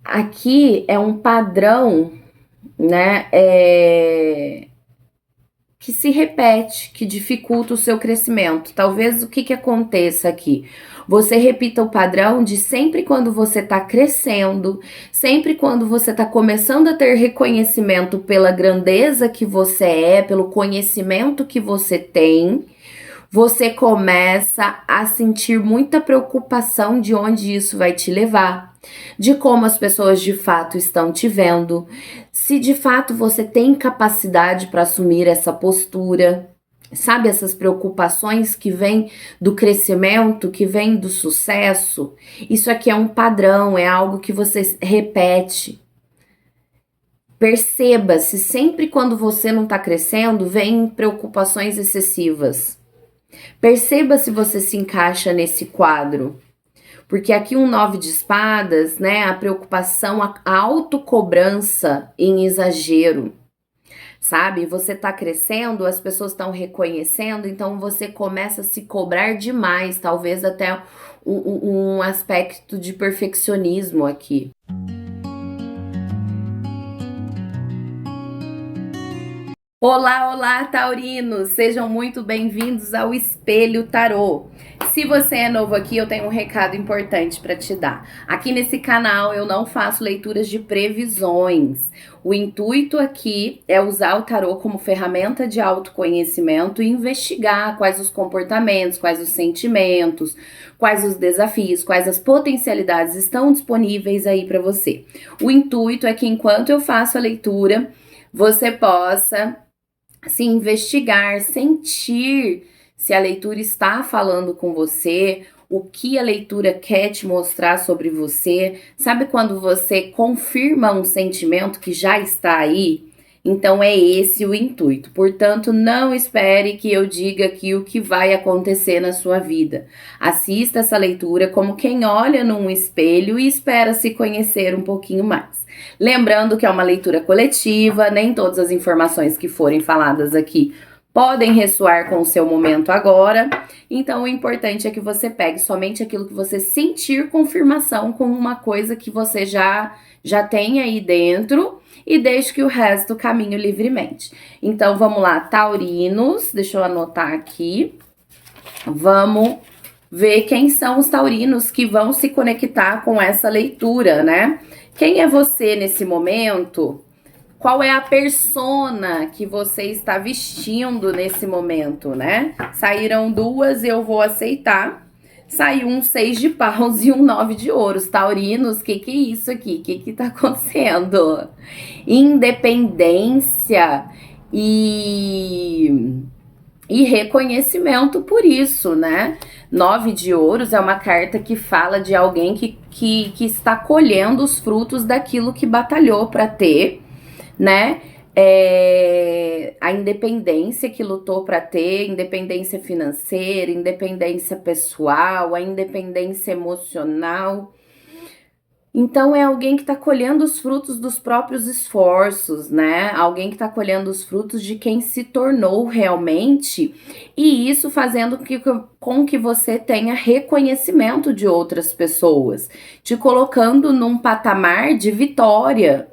Aqui é um padrão, né? Que se repete, que dificulta o seu crescimento. Talvez o que aconteça aqui? Você repita o padrão de sempre quando você está crescendo, sempre quando você está começando a ter reconhecimento pela grandeza que você é, pelo conhecimento que você tem, você começa a sentir muita preocupação de onde isso vai te levar, de como as pessoas de fato estão te vendo, se de fato você tem capacidade para assumir essa postura. Sabe, essas preocupações que vêm do crescimento, que vêm do sucesso? Isso aqui é um padrão, é algo que você repete. Perceba se sempre quando você não está crescendo, vem preocupações excessivas. Perceba se você se encaixa nesse quadro. Porque aqui um 9 de espadas, né? A preocupação, a autocobrança em exagero, sabe? Você tá crescendo, as pessoas estão reconhecendo, então você começa a se cobrar demais, talvez até um aspecto de perfeccionismo aqui. Olá, olá, taurinos! Sejam muito bem-vindos ao Espelho Tarô. Se você é novo aqui, eu tenho um recado importante para te dar. Aqui nesse canal eu não faço leituras de previsões. O intuito aqui é usar o tarô como ferramenta de autoconhecimento e investigar quais os comportamentos, quais os sentimentos, quais os desafios, quais as potencialidades estão disponíveis aí para você. O intuito é que enquanto eu faço a leitura, você possa se investigar, sentir se a leitura está falando com você, o que a leitura quer te mostrar sobre você. Sabe quando você confirma um sentimento que já está aí? Então é esse o intuito. Portanto, não espere que eu diga aqui o que vai acontecer na sua vida. Assista essa leitura como quem olha num espelho e espera se conhecer um pouquinho mais. Lembrando que é uma leitura coletiva, nem todas as informações que forem faladas aqui podem ressoar com o seu momento agora. Então, o importante é que você pegue somente aquilo que você sentir confirmação com uma coisa que você já tem aí dentro e deixe que o resto caminhe livremente. Então, vamos lá, taurinos, deixa eu anotar aqui. Vamos ver quem são os taurinos que vão se conectar com essa leitura, né? Quem é você nesse momento? Qual é a persona que você está vestindo nesse momento, né? Saíram duas, eu vou aceitar. Saiu um 6 de paus e um 9 de ouros. Taurinos, que é isso aqui? Que tá acontecendo? Independência e reconhecimento por isso, né? 9 de ouros é uma carta que fala de alguém que está colhendo os frutos daquilo que batalhou para ter, né? A independência que lutou para ter, independência financeira, independência pessoal, a independência emocional. Então é alguém que está colhendo os frutos dos próprios esforços, né? Alguém que está colhendo os frutos de quem se tornou realmente, e isso fazendo com que você tenha reconhecimento de outras pessoas, te colocando num patamar de vitória,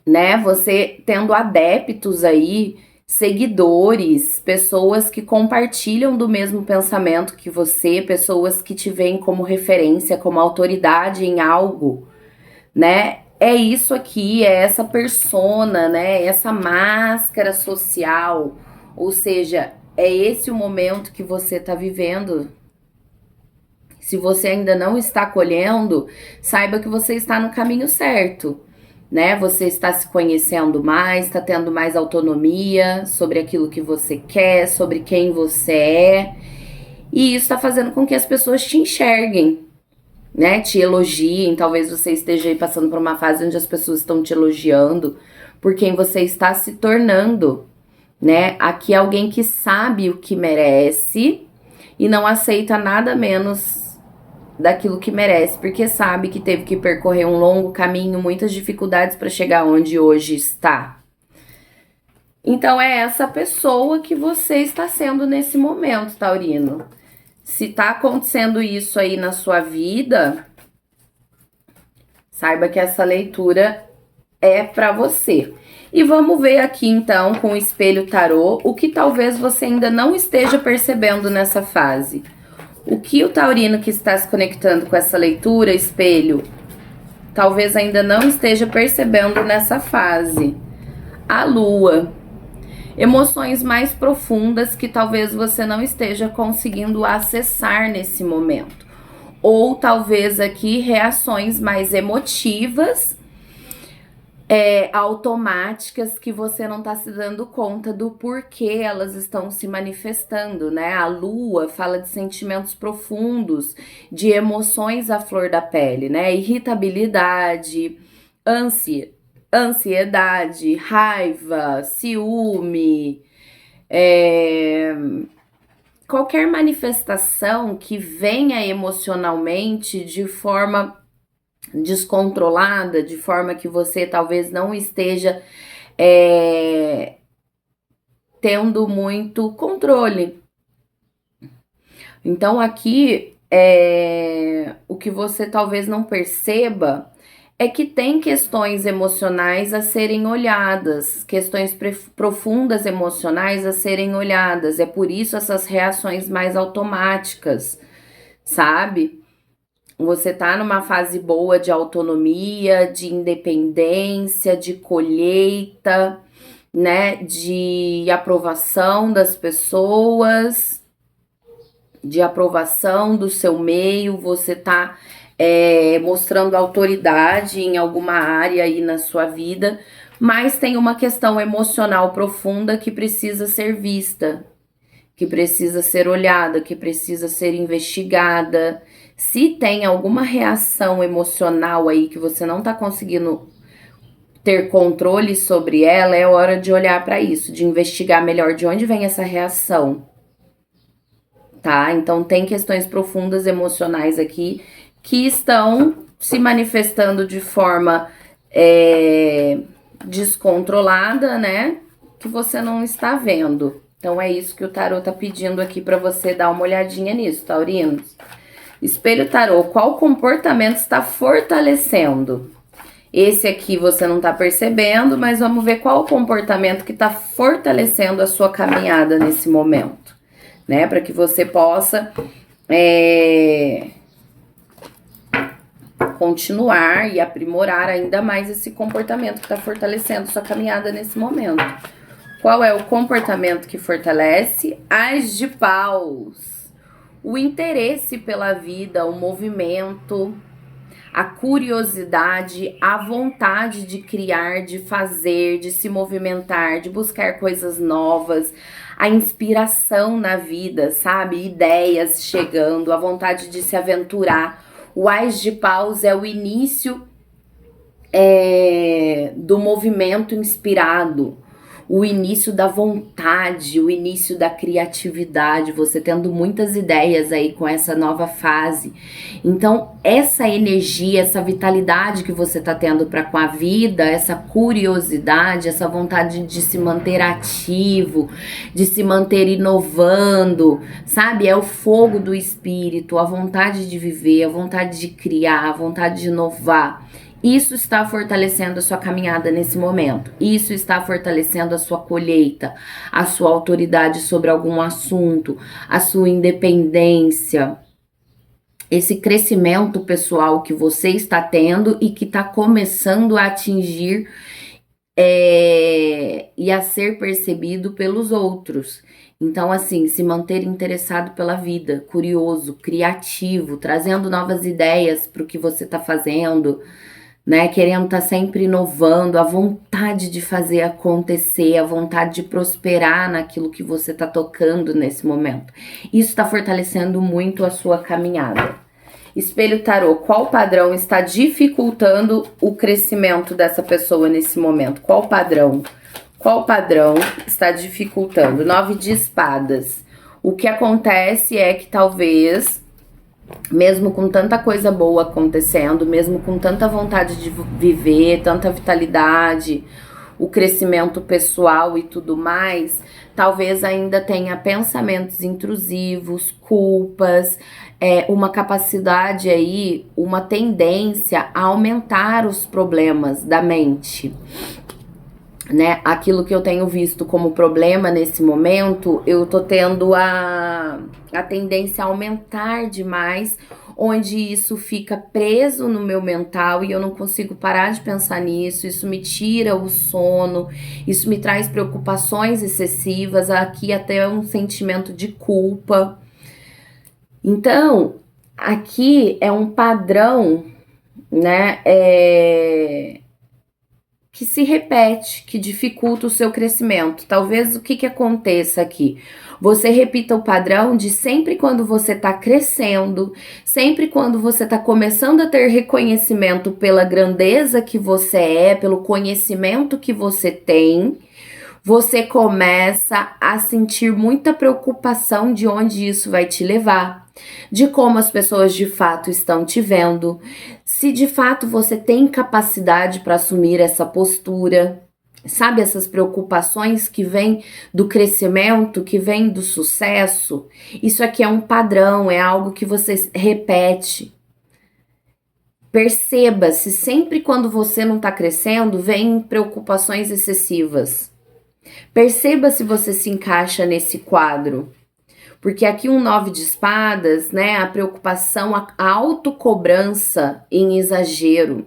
né? Você tendo adeptos aí, seguidores, pessoas que compartilham do mesmo pensamento que você, pessoas que te veem como referência, como autoridade em algo, né? É isso aqui, é essa persona, né? Essa máscara social. Ou seja, é esse o momento que você tá vivendo. Se você ainda não está colhendo, saiba que você está no caminho certo, né? Você está se conhecendo mais, está tendo mais autonomia sobre aquilo que você quer, sobre quem você é. E isso está fazendo com que as pessoas te enxerguem, né? Te elogiem. Talvez você esteja aí passando por uma fase onde as pessoas estão te elogiando por quem você está se tornando, né? Aqui é alguém que sabe o que merece e não aceita nada menos daquilo que merece, porque sabe que teve que percorrer um longo caminho, muitas dificuldades para chegar onde hoje está. Então é essa pessoa que você está sendo nesse momento, Taurino. Se tá acontecendo isso aí na sua vida, Saiba que essa leitura é para você. E vamos ver aqui então com o espelho tarô o que talvez você ainda não esteja percebendo nessa fase. O que o taurino que está se conectando com essa leitura, espelho, talvez ainda não esteja percebendo nessa fase. A lua. Emoções mais profundas que talvez você não esteja conseguindo acessar nesse momento. Ou talvez aqui reações mais emotivas, automáticas, que você não tá se dando conta do porquê elas estão se manifestando, né? A lua fala de sentimentos profundos, de emoções à flor da pele, né? Irritabilidade, ansiedade, raiva, ciúme, qualquer manifestação que venha emocionalmente de forma descontrolada, de forma que você talvez não esteja tendo muito controle. Então aqui o que você talvez não perceba é que tem questões emocionais a serem olhadas, questões profundas emocionais a serem olhadas. É por isso essas reações mais automáticas, sabe? Você tá numa fase boa de autonomia, de independência, de colheita, né? De aprovação das pessoas, de aprovação do seu meio. Você tá mostrando autoridade em alguma área aí na sua vida, mas tem uma questão emocional profunda que precisa ser vista, que precisa ser olhada, que precisa ser investigada. Se tem alguma reação emocional aí que você não tá conseguindo ter controle sobre ela, é hora de olhar para isso, de investigar melhor de onde vem essa reação, tá? Então tem questões profundas emocionais aqui que estão se manifestando de forma descontrolada, né? Que você não está vendo. Então é isso que o tarô tá pedindo aqui para você dar uma olhadinha nisso, taurinos. Espelho tarô, qual comportamento está fortalecendo? Esse aqui você não tá percebendo, mas vamos ver qual o comportamento que tá fortalecendo a sua caminhada nesse momento, né? Para que você possa continuar e aprimorar ainda mais esse comportamento que está fortalecendo sua caminhada nesse momento. Qual é o comportamento que fortalece? As de paus. O interesse pela vida, o movimento, a curiosidade, a vontade de criar, de fazer, de se movimentar, de buscar coisas novas, a inspiração na vida, sabe? Ideias chegando, a vontade de se aventurar. O Ás de Paus é o início do movimento inspirado, o início da vontade, o início da criatividade, você tendo muitas ideias aí com essa nova fase. Então, essa energia, essa vitalidade que você tá tendo para com a vida, essa curiosidade, essa vontade de se manter ativo, de se manter inovando, sabe? É o fogo do espírito, a vontade de viver, a vontade de criar, a vontade de inovar. Isso está fortalecendo a sua caminhada nesse momento. Isso está fortalecendo a sua colheita, a sua autoridade sobre algum assunto, a sua independência. Esse crescimento pessoal que você está tendo e que está começando a atingir e a ser percebido pelos outros. Então, assim, se manter interessado pela vida, curioso, criativo, trazendo novas ideias para o que você está fazendo, né, querendo estar sempre inovando, a vontade de fazer acontecer, a vontade de prosperar naquilo que você está tocando nesse momento. Isso está fortalecendo muito a sua caminhada. Espelho tarô, qual padrão está dificultando o crescimento dessa pessoa nesse momento? Qual padrão? Qual padrão está dificultando? 9 de espadas. O que acontece é que talvez, mesmo com tanta coisa boa acontecendo, mesmo com tanta vontade de viver, tanta vitalidade, o crescimento pessoal e tudo mais, talvez ainda tenha pensamentos intrusivos, culpas, uma capacidade aí, uma tendência a aumentar os problemas da mente. Né, aquilo que eu tenho visto como problema nesse momento, eu tô tendo a tendência a aumentar demais, onde isso fica preso no meu mental e eu não consigo parar de pensar nisso, isso me tira o sono, isso me traz preocupações excessivas, aqui até um sentimento de culpa. Então, aqui é um padrão, né, que se repete, que dificulta o seu crescimento. Talvez o que aconteça aqui? Você repita o padrão de sempre quando você está crescendo, sempre quando você está começando a ter reconhecimento pela grandeza que você é, pelo conhecimento que você tem, você começa a sentir muita preocupação de onde isso vai te levar, de como as pessoas de fato estão te vendo, se de fato você tem capacidade para assumir essa postura. Sabe, essas preocupações que vêm do crescimento, que vêm do sucesso? Isso aqui é um padrão, é algo que você repete. Perceba se sempre quando você não está crescendo, vem preocupações excessivas. Perceba se você se encaixa nesse quadro. Porque aqui um 9 de espadas, né, a preocupação, a autocobrança em exagero,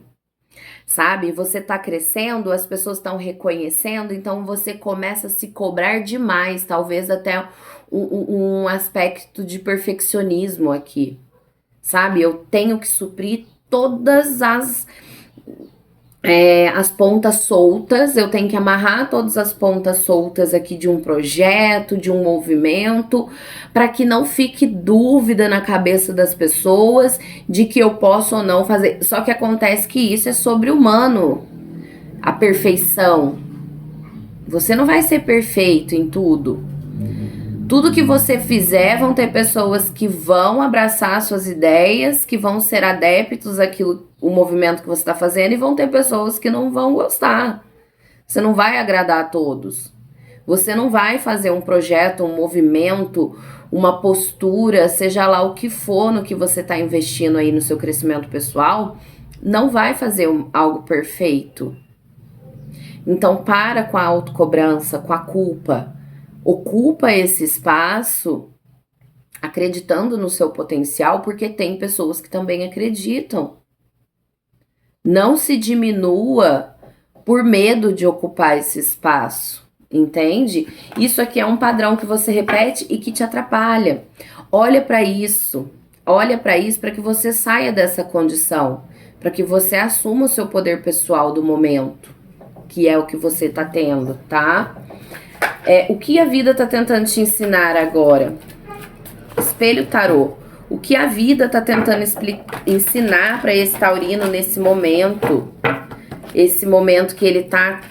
sabe? Você tá crescendo, as pessoas estão reconhecendo, então você começa a se cobrar demais, talvez até um aspecto de perfeccionismo aqui, sabe? Eu tenho que suprir todas as pontas soltas, eu tenho que amarrar todas as pontas soltas aqui de um projeto, de um movimento, para que não fique dúvida na cabeça das pessoas de que eu posso ou não fazer. Só que acontece que isso é sobre-humano, a perfeição. Você não vai ser perfeito em tudo. Tudo que você fizer, vão ter pessoas que vão abraçar suas ideias, que vão ser adeptos àquilo, o movimento que você está fazendo, e vão ter pessoas que não vão gostar. Você não vai agradar a todos. Você não vai fazer um projeto, um movimento, uma postura, seja lá o que for no que você está investindo aí no seu crescimento pessoal, não vai fazer algo perfeito. Então para com a autocobrança, com a culpa. Ocupa esse espaço acreditando no seu potencial, porque tem pessoas que também acreditam. Não se diminua por medo de ocupar esse espaço, entende? Isso aqui é um padrão que você repete e que te atrapalha. Olha para isso para que você saia dessa condição, para que você assuma o seu poder pessoal do momento, que é o que você tá tendo, tá? O que a vida tá tentando te ensinar agora? Espelho tarô. O que a vida tá tentando ensinar para esse taurino nesse momento? Esse momento que ele tá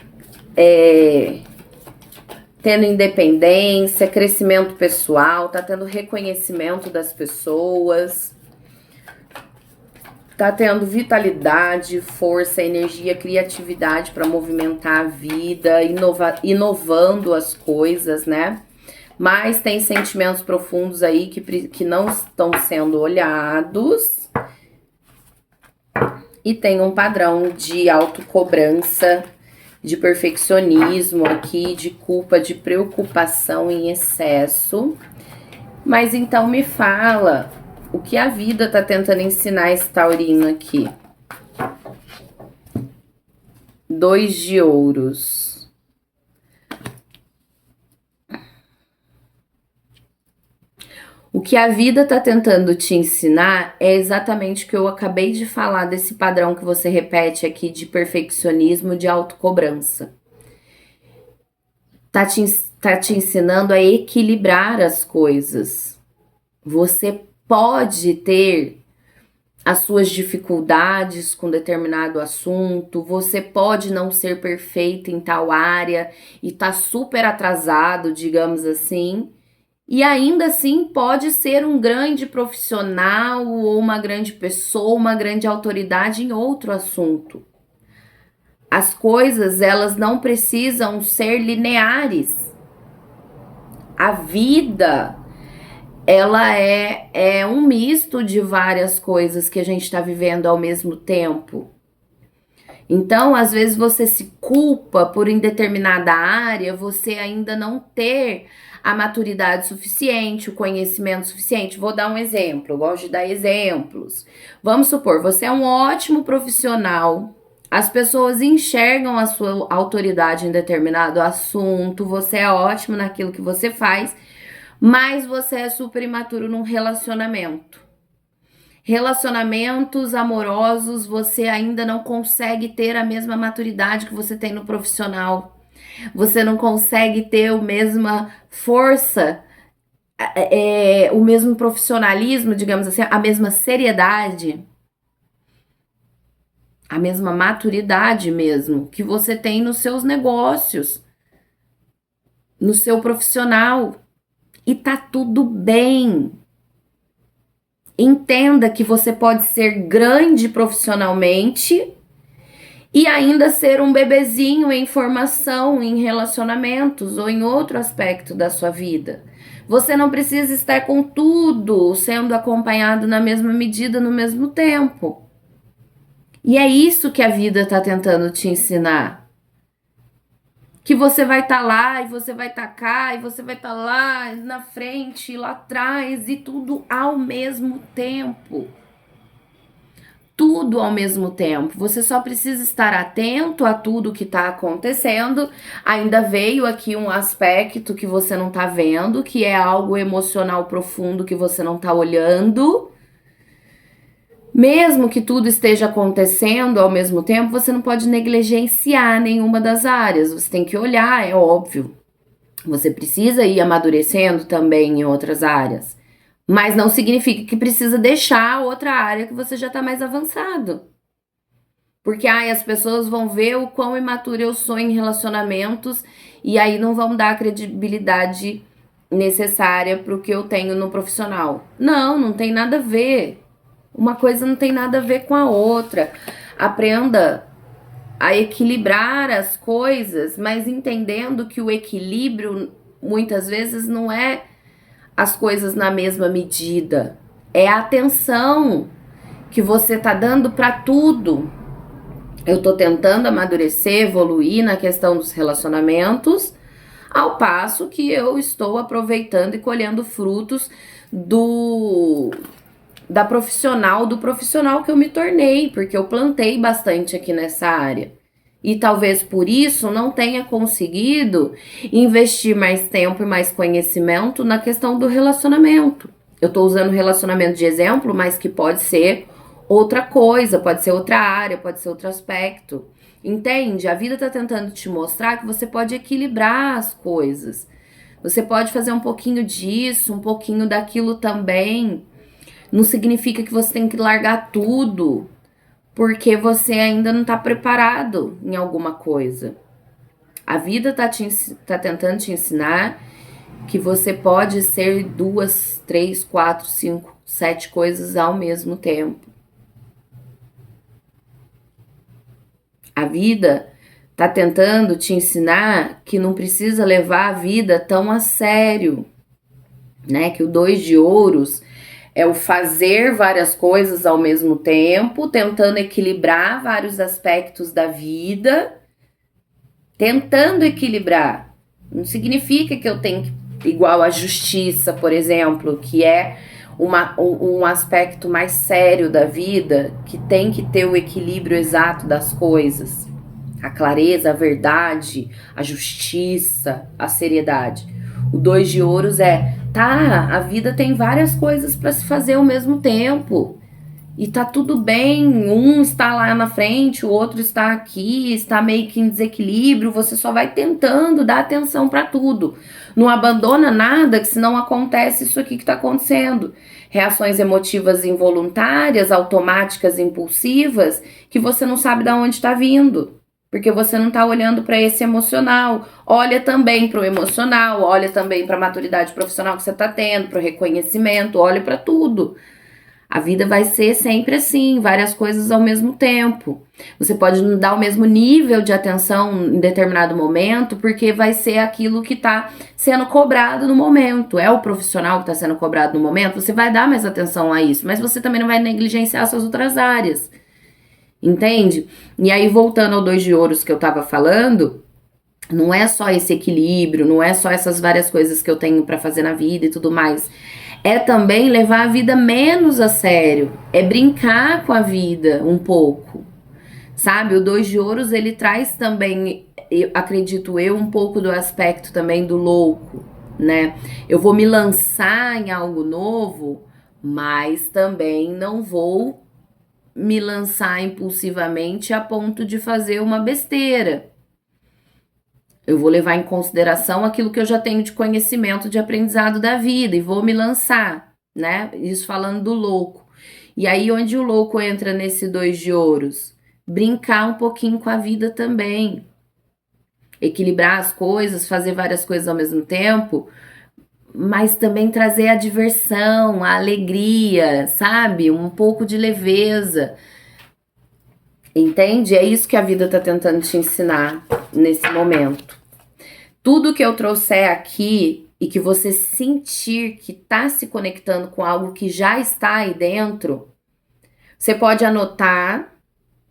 tendo independência, crescimento pessoal, tá tendo reconhecimento das pessoas, tá tendo vitalidade, força, energia, criatividade para movimentar a vida, inovando as coisas, né? Mas tem sentimentos profundos aí que não estão sendo olhados. E tem um padrão de autocobrança, de perfeccionismo aqui, de culpa, de preocupação em excesso. Mas então me fala, o que a vida tá tentando ensinar esse taurino aqui? 2 de ouros. O que a vida tá tentando te ensinar é exatamente o que eu acabei de falar desse padrão que você repete aqui de perfeccionismo, de autocobrança. Tá te ensinando a equilibrar as coisas. Você pode ter as suas dificuldades com determinado assunto, você pode não ser perfeito em tal área e tá super atrasado, digamos assim, e ainda assim pode ser um grande profissional ou uma grande pessoa, uma grande autoridade em outro assunto. As coisas, elas não precisam ser lineares. A vida, ela é um misto de várias coisas que a gente está vivendo ao mesmo tempo. Então, às vezes você se culpa por em determinada área você ainda não ter a maturidade suficiente, o conhecimento suficiente. Vou dar um exemplo, eu gosto de dar exemplos. Vamos supor, você é um ótimo profissional, as pessoas enxergam a sua autoridade em determinado assunto, você é ótimo naquilo que você faz, mas você é super imaturo num relacionamento. Relacionamentos amorosos, você ainda não consegue ter a mesma maturidade que você tem no profissional. Você não consegue ter a mesma força, o mesmo profissionalismo, digamos assim, a mesma seriedade, a mesma maturidade mesmo que você tem nos seus negócios, no seu profissional. E tá tudo bem. Entenda que você pode ser grande profissionalmente e ainda ser um bebezinho em formação, em relacionamentos ou em outro aspecto da sua vida. Você não precisa estar com tudo sendo acompanhado na mesma medida, no mesmo tempo. E é isso que a vida está tentando te ensinar. Que você vai estar lá, e você vai estar cá, e você vai estar lá na frente, lá atrás, e tudo ao mesmo tempo. Tudo ao mesmo tempo. Você só precisa estar atento a tudo que está acontecendo. Ainda veio aqui um aspecto que você não está vendo, que é algo emocional profundo que você não está olhando. Mesmo que tudo esteja acontecendo ao mesmo tempo, você não pode negligenciar nenhuma das áreas. Você tem que olhar, é óbvio. Você precisa ir amadurecendo também em outras áreas. Mas não significa que precisa deixar outra área que você já está mais avançado. Porque as pessoas vão ver o quão imaturo eu sou em relacionamentos e aí não vão dar a credibilidade necessária para o que eu tenho no profissional. Não, não tem nada a ver. Uma coisa não tem nada a ver com a outra. Aprenda a equilibrar as coisas, mas entendendo que o equilíbrio muitas vezes não é as coisas na mesma medida. É a atenção que você tá dando para tudo. Eu tô tentando amadurecer, evoluir na questão dos relacionamentos, ao passo que eu estou aproveitando e colhendo frutos do profissional que eu me tornei, porque eu plantei bastante aqui nessa área. E talvez por isso não tenha conseguido investir mais tempo e mais conhecimento na questão do relacionamento. Eu tô usando relacionamento de exemplo, mas que pode ser outra coisa, pode ser outra área, pode ser outro aspecto. Entende? A vida tá tentando te mostrar que você pode equilibrar as coisas. Você pode fazer um pouquinho disso, um pouquinho daquilo também. Não significa que você tem que largar tudo, porque você ainda não está preparado em alguma coisa. A vida tá tentando te ensinar que você pode ser 2, 3, 4, 5, 7 coisas ao mesmo tempo. A vida tá tentando te ensinar que não precisa levar a vida tão a sério, né? Que o 2 de ouros é o fazer várias coisas ao mesmo tempo, tentando equilibrar vários aspectos da vida, tentando equilibrar. Não significa que eu tenho que, igual a justiça, por exemplo, que é um aspecto mais sério da vida, que tem que ter o equilíbrio exato das coisas. A clareza, a verdade, a justiça, a seriedade. O 2 de ouros a vida tem várias coisas para se fazer ao mesmo tempo. E tá tudo bem, um está lá na frente, o outro está aqui, está meio que em desequilíbrio, você só vai tentando dar atenção para tudo. Não abandona nada, que senão acontece isso aqui que tá acontecendo. Reações emotivas involuntárias, automáticas, impulsivas, que você não sabe de onde está vindo. Porque você não tá olhando para esse emocional. Olha também para o emocional, olha também para a maturidade profissional que você tá tendo, para o reconhecimento, olha para tudo. A vida vai ser sempre assim, várias coisas ao mesmo tempo. Você pode não dar o mesmo nível de atenção em determinado momento, porque vai ser aquilo que está sendo cobrado no momento. É o profissional que está sendo cobrado no momento, você vai dar mais atenção a isso, mas você também não vai negligenciar suas outras áreas. Entende? E aí, voltando ao 2 de ouros que eu tava falando, não é só esse equilíbrio, não é só essas várias coisas que eu tenho pra fazer na vida e tudo mais. É também levar a vida menos a sério, é brincar com a vida um pouco, sabe? O 2 de ouros, ele traz também, acredito eu, um pouco do aspecto também do louco, né? Eu vou me lançar em algo novo, mas também não vou me lançar impulsivamente a ponto de fazer uma besteira. Eu vou levar em consideração aquilo que eu já tenho de conhecimento, de aprendizado da vida e vou me lançar, né? Isso falando do louco. E aí, onde o louco entra nesse 2 de ouros? Brincar um pouquinho com a vida também. Equilibrar as coisas, fazer várias coisas ao mesmo tempo, mas também trazer a diversão, a alegria, sabe? Um pouco de leveza. Entende? É isso que a vida tá tentando te ensinar nesse momento. Tudo que eu trouxer aqui e que você sentir que tá se conectando com algo que já está aí dentro, você pode anotar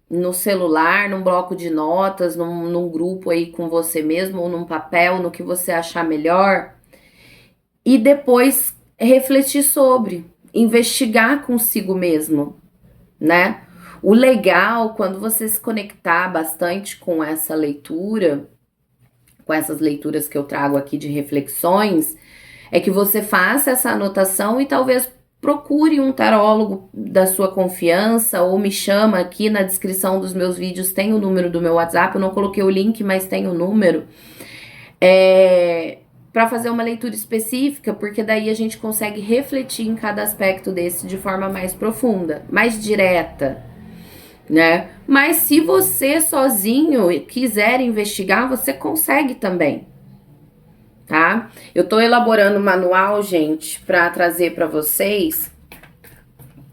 no celular, num bloco de notas, num grupo aí com você mesmo, ou num papel, no que você achar melhor, e depois refletir sobre, investigar consigo mesmo, né? O legal, quando você se conectar bastante com essa leitura, com essas leituras que eu trago aqui de reflexões, é que você faça essa anotação e talvez procure um tarólogo da sua confiança ou me chama aqui na descrição dos meus vídeos, tem o número do meu WhatsApp, eu não coloquei o link, mas tem o número, para fazer uma leitura específica, porque daí a gente consegue refletir em cada aspecto desse de forma mais profunda, mais direta, né? Mas se você sozinho quiser investigar, você consegue também, tá? Eu tô elaborando um manual, gente, para trazer para vocês,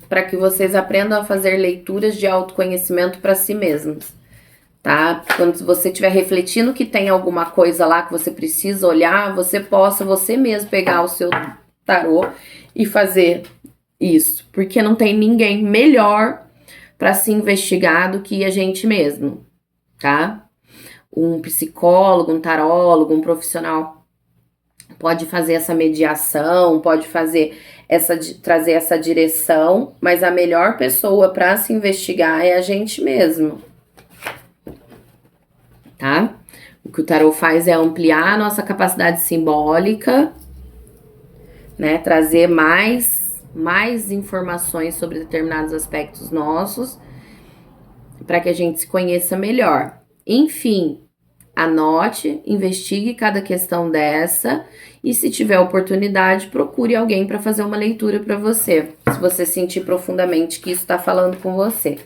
para que vocês aprendam a fazer leituras de autoconhecimento para si mesmos, tá? Quando você estiver refletindo que tem alguma coisa lá que você precisa olhar, você possa você mesmo pegar o seu tarô e fazer isso, porque não tem ninguém melhor para se investigar do que a gente mesmo, tá? Um psicólogo, um tarólogo, um profissional pode fazer essa mediação, pode fazer trazer essa direção, mas a melhor pessoa para se investigar é a gente mesmo, tá? O que o tarô faz é ampliar a nossa capacidade simbólica, né? Trazer mais informações sobre determinados aspectos nossos, para que a gente se conheça melhor. Enfim, anote, investigue cada questão dessa e se tiver oportunidade, procure alguém para fazer uma leitura para você, se você sentir profundamente que isso está falando com você,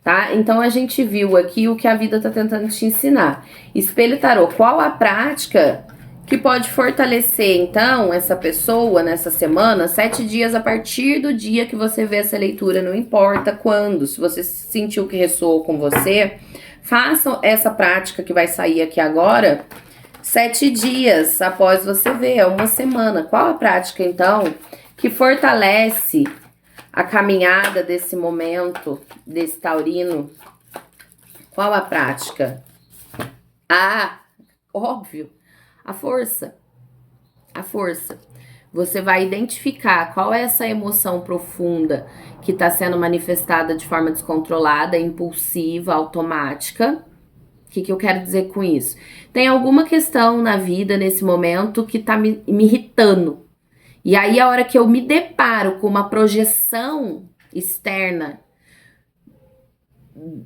tá? Então a gente viu aqui o que a vida está tentando te ensinar. Espelho tarô, qual a prática que pode fortalecer, então, essa pessoa nessa semana, 7 dias a partir do dia que você vê essa leitura, não importa quando, se você sentiu que ressoou com você, façam essa prática que vai sair aqui agora, 7 dias após você ver, é uma semana. Qual a prática, então, que fortalece a caminhada desse momento, desse taurino? Qual a prática? Ah, óbvio. A força. A força. Você vai identificar qual é essa emoção profunda que está sendo manifestada de forma descontrolada, impulsiva, automática. O que eu quero dizer com isso? Tem alguma questão na vida, nesse momento, que tá me irritando. E aí, a hora que eu me deparo com uma projeção externa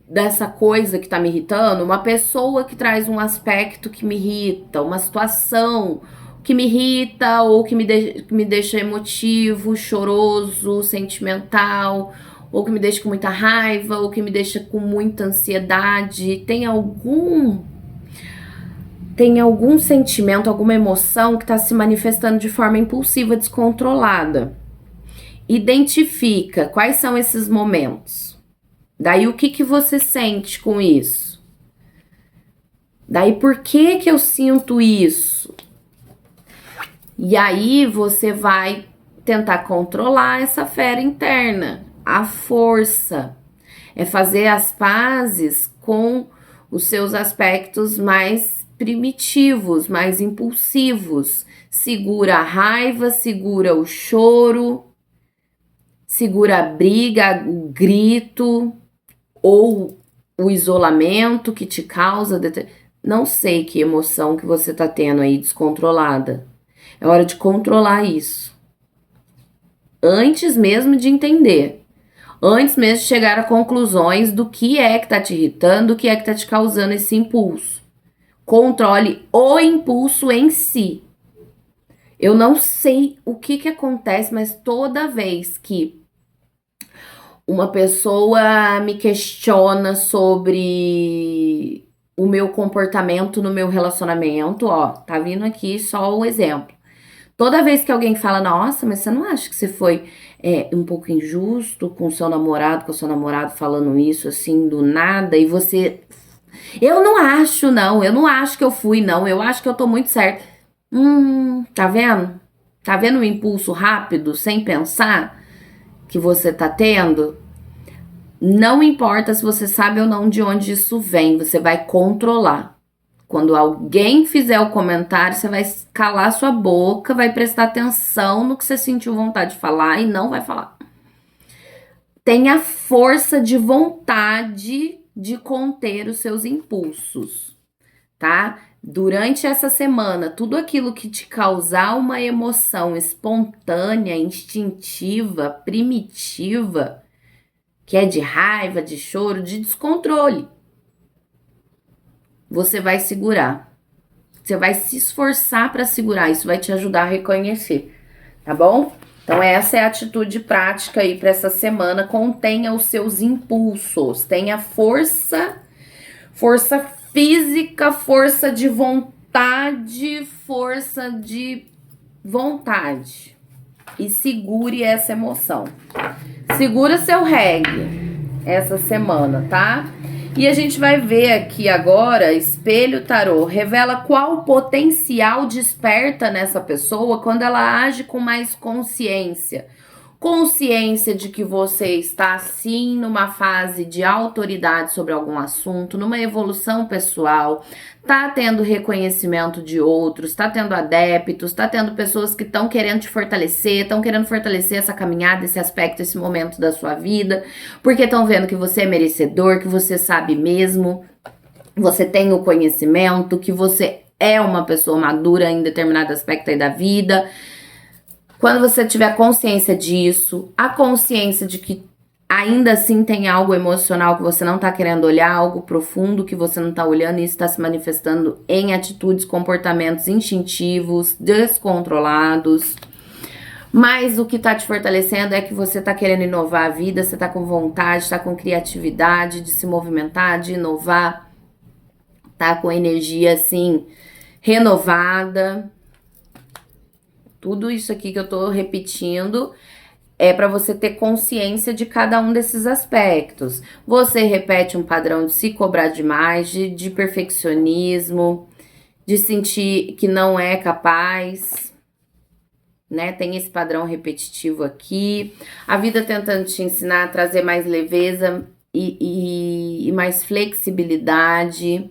dessa coisa que tá me irritando, uma pessoa que traz um aspecto que me irrita, uma situação que me irrita ou que me deixa emotivo, choroso, sentimental, ou que me deixa com muita raiva, ou que me deixa com muita ansiedade, tem algum sentimento, alguma emoção que tá se manifestando de forma impulsiva, descontrolada. Identifica quais são esses momentos. Daí o que você sente com isso? Daí por que eu sinto isso? E aí você vai tentar controlar essa fera interna. A força é fazer as pazes com os seus aspectos mais primitivos, mais impulsivos. Segura a raiva, segura o choro, segura a briga, o grito ou o isolamento que te causa. Não sei que emoção que você tá tendo aí descontrolada. É hora de controlar isso. Antes mesmo de entender. Antes mesmo de chegar a conclusões do que é que tá te irritando, do que é que tá te causando esse impulso. Controle o impulso em si. Eu não sei o que acontece, mas toda vez que uma pessoa me questiona sobre o meu comportamento no meu relacionamento, ó, tá vindo aqui só o exemplo. Toda vez que alguém fala, nossa, mas você não acha que você foi um pouco injusto com o seu namorado, falando isso assim do nada, e você. Eu não acho, não, eu não acho que eu fui, não, eu acho que eu tô muito certa. Tá vendo? Tá vendo o impulso rápido, sem pensar, que você tá tendo? Não importa se você sabe ou não de onde isso vem, você vai controlar. Quando alguém fizer o comentário, você vai calar sua boca, vai prestar atenção no que você sentiu vontade de falar e não vai falar. Tenha força de vontade de conter os seus impulsos, tá? Durante essa semana, tudo aquilo que te causar uma emoção espontânea, instintiva, primitiva, que é de raiva, de choro, de descontrole, você vai segurar. Você vai se esforçar para segurar, isso vai te ajudar a reconhecer, tá bom? Então essa é a atitude prática aí para essa semana. Contenha os seus impulsos, tenha força física, força de vontade, e segure essa emoção. Segura seu reggae essa semana, tá? E a gente vai ver aqui agora, espelho tarô, revela qual potencial desperta nessa pessoa quando ela age com mais consciência. Consciência de que você está, sim, numa fase de autoridade sobre algum assunto, numa evolução pessoal, tá tendo reconhecimento de outros, tá tendo adeptos, tá tendo pessoas que estão querendo te fortalecer, estão querendo fortalecer essa caminhada, esse aspecto, esse momento da sua vida, porque estão vendo que você é merecedor, que você sabe mesmo, você tem o conhecimento, que você é uma pessoa madura em determinado aspecto aí da vida. Quando você tiver consciência disso, a consciência de que ainda assim tem algo emocional que você não tá querendo olhar, algo profundo que você não tá olhando, e isso tá se manifestando em atitudes, comportamentos instintivos, descontrolados. Mas o que tá te fortalecendo é que você tá querendo inovar a vida, você tá com vontade, tá com criatividade de se movimentar, de inovar, tá com energia assim renovada. Tudo isso aqui que eu tô repetindo é para você ter consciência de cada um desses aspectos. Você repete um padrão de se cobrar demais, de perfeccionismo, de sentir que não é capaz, né? Tem esse padrão repetitivo aqui. A vida tentando te ensinar a trazer mais leveza e mais flexibilidade,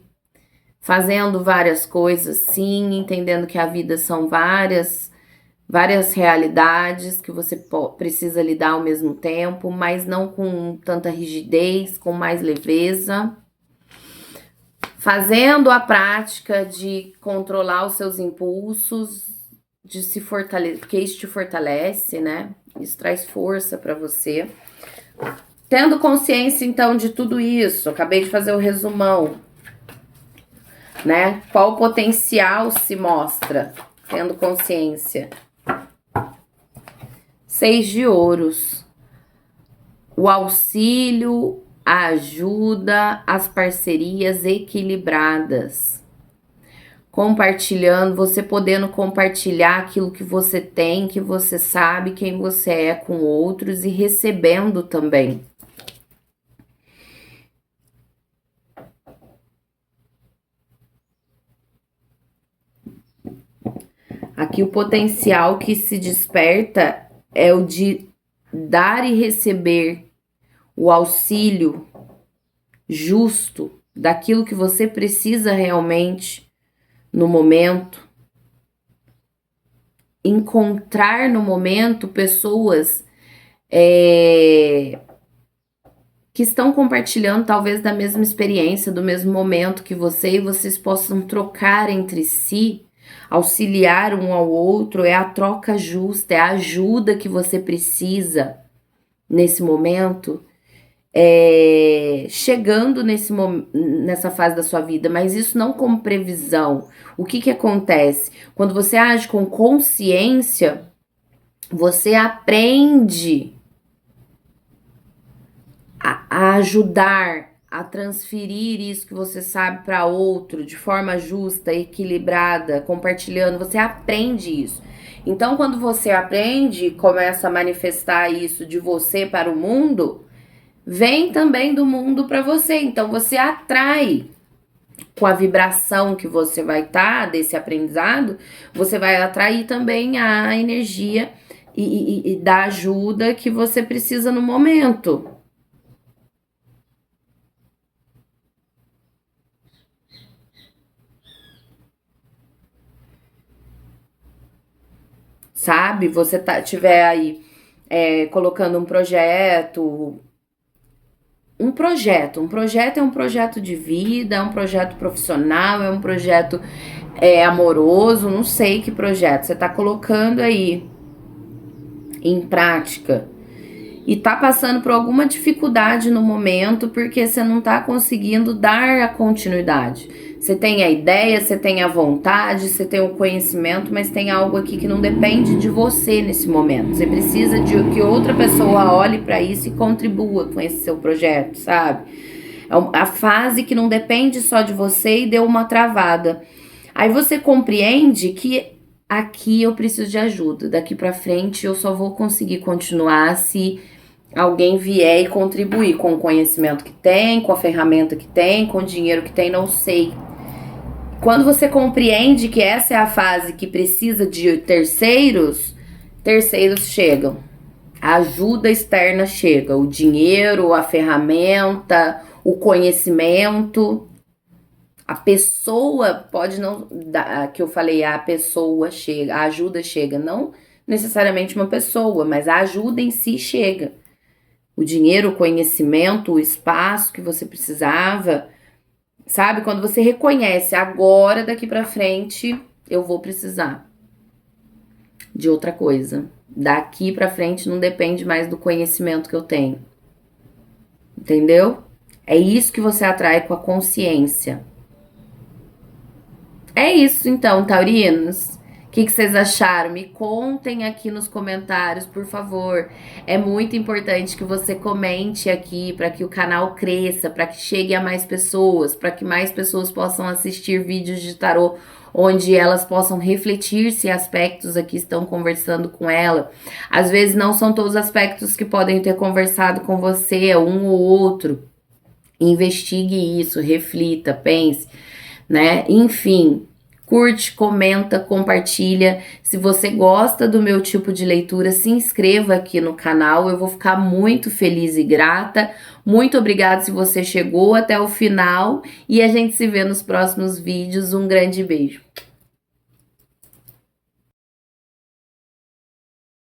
fazendo várias coisas, sim, entendendo que a vida são várias realidades que você precisa lidar ao mesmo tempo, mas não com tanta rigidez, com mais leveza. Fazendo a prática de controlar os seus impulsos, de se fortalecer, porque isso te fortalece, né? Isso traz força para você. Tendo consciência, então, de tudo isso, acabei de fazer o resumão, né? Qual o potencial se mostra, tendo consciência. 6 de ouros, o auxílio, a ajuda, as parcerias equilibradas. compartilhando, você podendo compartilhar aquilo que você tem, que você sabe, quem você é com outros e recebendo também. Aqui o potencial que se desperta é o de dar e receber o auxílio justo daquilo que você precisa realmente no momento. Encontrar no momento pessoas que estão compartilhando talvez da mesma experiência, do mesmo momento que você, e vocês possam trocar entre si, auxiliar um ao outro, é a troca justa, é a ajuda que você precisa nesse momento, chegando nessa fase da sua vida, mas isso não como previsão. O que acontece? Quando você age com consciência, você aprende a ajudar, a transferir isso que você sabe para outro de forma justa, equilibrada, compartilhando. Você aprende isso. Então, quando você aprende e começa a manifestar isso de você para o mundo, vem também do mundo para você. Então, você atrai com a vibração que você vai estar desse aprendizado, você vai atrair também a energia e da ajuda que você precisa no momento. Sabe? Você tiver aí colocando um projeto. Um projeto é um projeto de vida, é um projeto profissional, é um projeto amoroso, não sei que projeto. Você tá colocando aí em prática e tá passando por alguma dificuldade no momento porque você não tá conseguindo dar a continuidade. Você tem a ideia, você tem a vontade, você tem o conhecimento, mas tem algo aqui que não depende de você nesse momento. Você precisa de que outra pessoa olhe para isso e contribua com esse seu projeto, sabe? É a fase que não depende só de você e deu uma travada. Aí você compreende que aqui eu preciso de ajuda. Daqui para frente eu só vou conseguir continuar se alguém vier e contribuir com o conhecimento que tem, com a ferramenta que tem, com o dinheiro que tem, não sei. Quando você compreende que essa é a fase que precisa de terceiros chegam. A ajuda externa chega, o dinheiro, a ferramenta, o conhecimento. A pessoa pode não, que eu falei, a pessoa chega, a ajuda chega, não necessariamente uma pessoa, mas a ajuda em si chega. O dinheiro, o conhecimento, o espaço que você precisava, sabe? Quando você reconhece, agora daqui pra frente eu vou precisar de outra coisa. Daqui pra frente não depende mais do conhecimento que eu tenho. Entendeu? É isso que você atrai com a consciência. É isso então, taurinos. O que vocês acharam? Me contem aqui nos comentários, por favor. É muito importante que você comente aqui para que o canal cresça, para que chegue a mais pessoas, para que mais pessoas possam assistir vídeos de tarô onde elas possam refletir se aspectos aqui estão conversando com ela. Às vezes não são todos os aspectos que podem ter conversado com você, é um ou outro. Investigue isso, reflita, pense, né? Enfim, curte, comenta, compartilha. Se você gosta do meu tipo de leitura, se inscreva aqui no canal. Eu vou ficar muito feliz e grata. Muito obrigada se você chegou até o final e a gente se vê nos próximos vídeos. Um grande beijo.